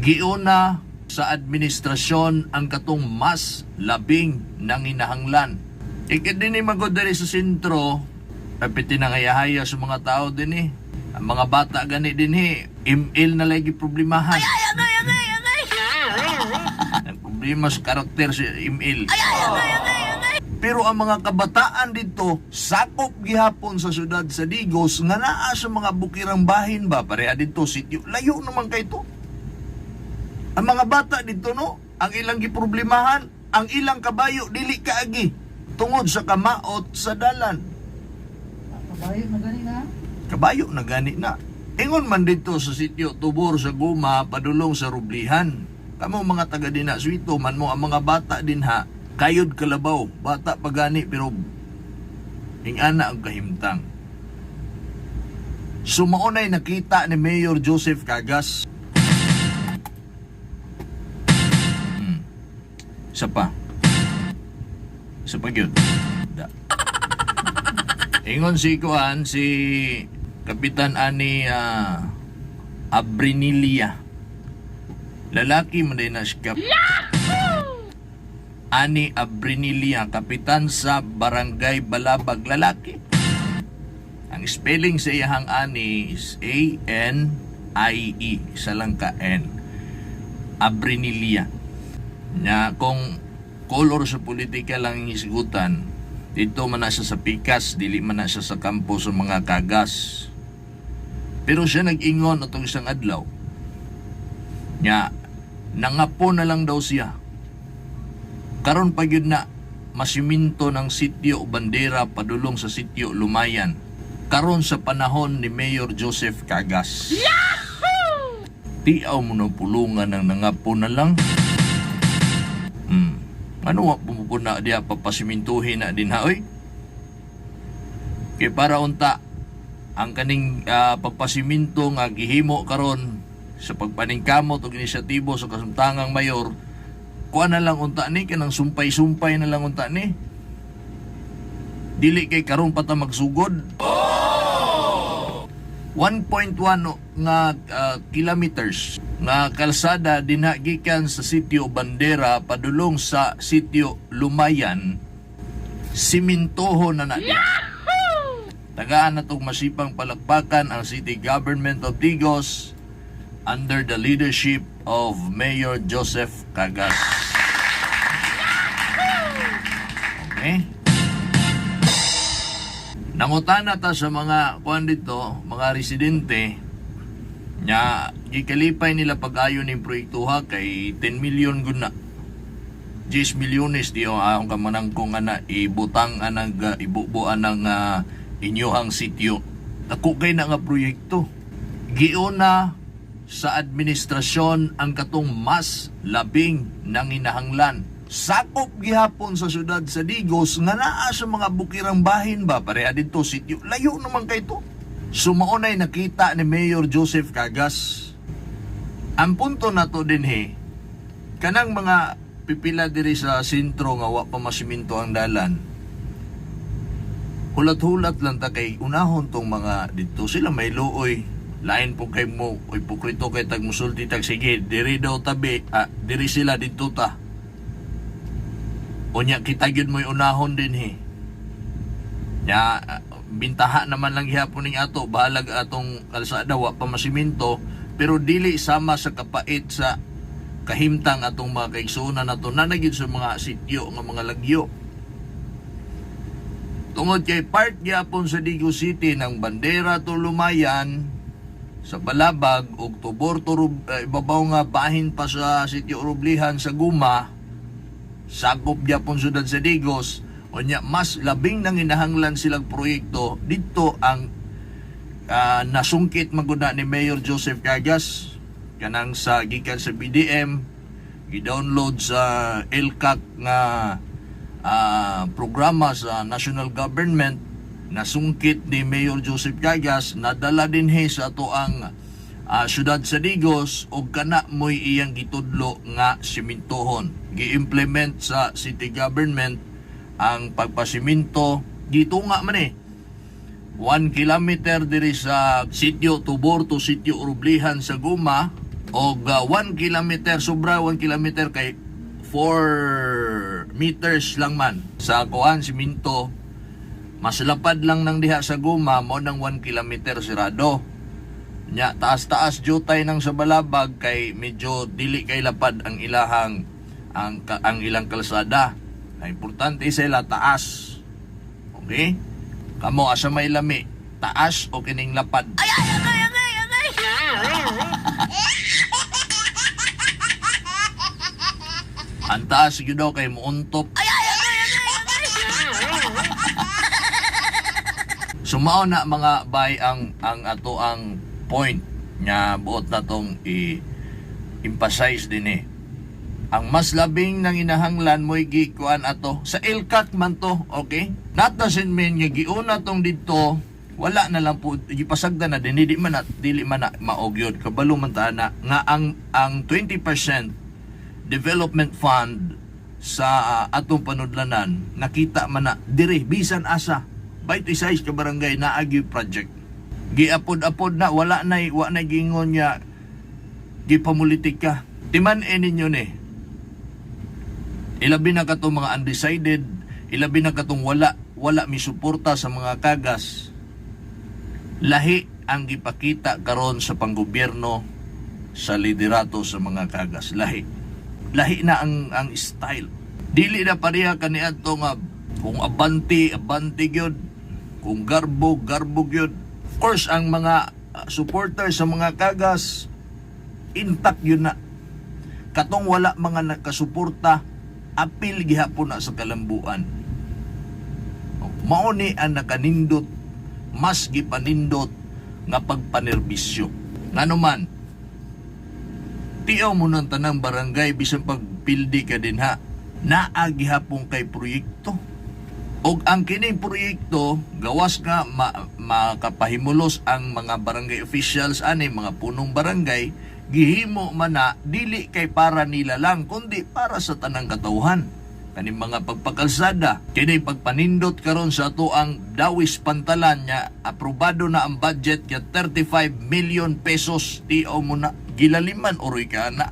Giuna sa administrasyon ang katong mas labing nanginahanglan. Ikit din ni magod diri sa sentro, kapiti nangayahaya sa mga tao din eh. Ang mga bata gani din eh, email na lagi problemahan. Ang problema sa karakter sa email. Pero ang mga kabataan dito, sakop gihapon sa syudad sa Digos, nga naa sa mga bukirang bahin ba, pareha dito, sityo, layo naman kay to. Ang mga bata dito, no, ang ilang giproblemahan, ang ilang kabayo, dili kaagi, tungod sa kamaot sa dalan. Kabayo na gani na. Kabayo na gani na. Ingon man dito sa sityo, Tubor sa Guma, padulong sa Rublihan. Kamo mga taga din na, swito man mo, ang mga bata din ha, kayod kalabaw, bata pagani pero ingana ang kahimtang. Sumaunay nakita ni Mayor Joseph Cagas. Isa pa yun. Da. Ingon si Kuan, si Kapitan Ani Abrinilia. Lalaki man din na si Ani Abrinilia, kapitan sa Barangay Balabag, lalaki. Ang spelling sa iyahang Ani is A-N-I-E, isa lang ka N. Abrinilia. Na kung color sa politika lang isigutan, dito man na siya sa pikas, dili man na siya sa kampo sa mga kagas. Pero siya nag-ingon atong isang adlaw. Nya, nangapo na lang daw siya. Karon pa gyud na masiminto ng sitio Bandera padulong sa sitio Lumayan. Karon sa panahon ni Mayor Joseph Cagas. Yahoo! Tiaw mo ng pulungan ng nangapo na lang. Ano wa pumupuna diya papasimintuhin na din ha, oy? Kaya para unta ang kaning pagpasiminto nga gihimo karon sa pagpaningkamot og inisyatibo sa kasamtangang mayor, kuha na lang unta ni, kanang sumpay-sumpay na lang unta ni. Dili kay karon pa ta magsugod. 1.1 nga kilometers nga kalsada dinagikan sa sitio Bandera padulong sa sitio Lumayan, simintoho na natin. Tagaan na itong masipang palakpakan ang City Government of Digos under the leadership of Mayor Joseph Cagas. Okay? Nangutana ta sa mga kuan dito, mga residente, nya gikalipay nila pag-ayo ning proyekto ha kay 10 million gud na. 10 milyones di ang kamanang kung ana ibutang anang ibubuan ng inyohang sityo. Ako kay na nga proyekto. Giuna sa administrasyon ang katong mas labing nanginahanglan. Sakop gihapon sa syudad sa Digos nga naa sa mga bukirang bahin ba, pareha dito sityo, layo naman kay to. Sumaunay nakita ni Mayor Joseph Cagas. Ang punto na to din kanang mga pipila diri sa sentro nga wa pa masiminto ang dalan, hulat-hulat lang ta kay unahon tong mga dito sila may luoy. Lain po kay mo, ipokrito kay tag musulti tag sige, diri daw tabi, diri sila dito ta. Unya kita gyud mo'y unahon din Ya, bintaha naman lang gihapon ning ato, bahalag atong kalsada wa pa masiminto, pero dili sama sa kapait sa kahimtang atong mga kaigsunan nato na nagyud sa mga sityo nga mga lagyo. Tungod kay part gyapon sa Digos City ng Bandera to Lumayan, sa Balabag ug Tubor to ibabaw nga bahin pa sa sitio Rublihan sa Guma, sakop gyapon syudad sa Digos, unya mas labing nanginahanglan silang proyekto dito ang nasungkit maguna ni Mayor Joseph Cagas kanang sa gikan sa BDM, gi-download sa LCAC nga programa sa national government, nasungkit ni Mayor Joseph Cagas, nadala din sa ato ang syudad sa Digos o kana mo'y iyang gitudlo nga simintohon. Gi-implement sa city government ang pagpasiminto, gitunga man 1 kilometer diri sa sitio Tubor to sitio Rublihan sa Guma, O 1 kilometer, sobra 1 kilometer kay 4 meters lang man. Sa kuan, siminto, mas lapad lang ng diha sa guma, mo ng 1 kilometer sirado. Nya, taas-taas jutay ng sa balabag kay medyo dili kay lapad ang ilahang ang ilang kalsada. Ang importante sila taas. Okay? Kamo asa may lami, taas o kining lapad. Ang taas yun daw kay muuntop. Sumao na mga bay ang ato ang point nya buot na tong i-emphasize din eh. Ang mas labing nang inahanglan mo'y gikuan ato sa ilkat man to, okay? Not doesn't mean nga giuna tong dito, wala na lang po gipasagda na din dili man na maogyod kabalo man ta na nga ang 20% development fund sa atong panudlanan nakita man na dire bisan asa 26 ka barangay na agi project giapod-apod na wa na gingon niya gipamulitika timan ninyo ni ilabi na katong mga undecided ilabi na katong wala misuporta sa mga kagas lahi ang gipakita karon sa panggobyerno sa liderato sa mga kagas lahi na ang style dili na pareha kaniadto nga kung abanti gyud kung garbo gyud. Of course ang mga supporters sa mga kagas intact yun na katong wala mga nakasuporta apil gihapon na sa kalambuan mao ni ang nakanindot mas gipanindot nga pagpanerbisyo nganuman tiyaw mo ng tanang barangay bisan pagpildi ka din ha naagi hapong kay proyekto og ang kining proyekto gawas nga makapahimulos ang mga barangay officials ani mga punong barangay gihimo man na dili kay para nila lang kundi para sa tanang katawhan kaning mga pagpakalsada kini pagpanindot karon sa ato ang dawis pantalan nya aprobado na ang budget kaya 35 million pesos tiyaw mo na gilaliman oroy ka na.